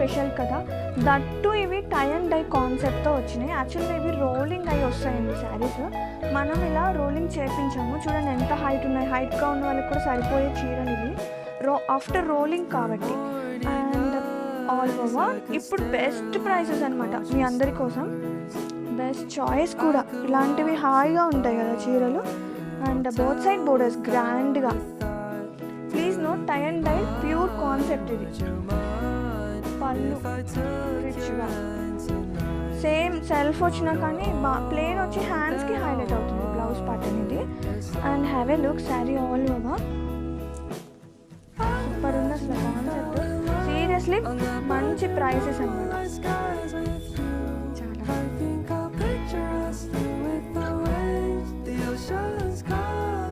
Special కదా. That ఇవి టై and die కాన్సెప్ట్తో వచ్చినాయి. యాక్చువల్గా ఇవి రోలింగ్ అయి వస్తాయండి శారీస్. మనం ఇలా రోలింగ్ చేయించాము. చూడండి ఎంత హైట్ ఉన్నాయి. హైట్గా ఉన్న వాళ్ళకి కూడా సరిపోయే చీరలు ఇవి. ఆఫ్టర్ రోలింగ్ కాబట్టి. అండ్ ఆల్ ఓవర్ ఇప్పుడు బెస్ట్ ప్రైసెస్ అనమాట మీ అందరి కోసం. బెస్ట్ చాయిస్ కూడా. ఇలాంటివి హాయిగా ఉంటాయి కదా చీరలు. అండ్ బోత్ సైడ్ బోర్డర్స్ గ్రాండ్గా. Please note tie and dye pure concept ఇది. పళ్ళు రిచ్గా సేమ్ సెల్ఫ్ వచ్చినా కానీ ప్లేన్ వచ్చి హ్యాండ్స్కి హైలైట్ అవుతుంది బ్లౌజ్ పార్ట్ అనేది. And have a look sari all over. Super ఉంది అసలు కాన్సెప్ట్. సీరియస్లీ మంచి ప్రైసెస్ అన్నమాట.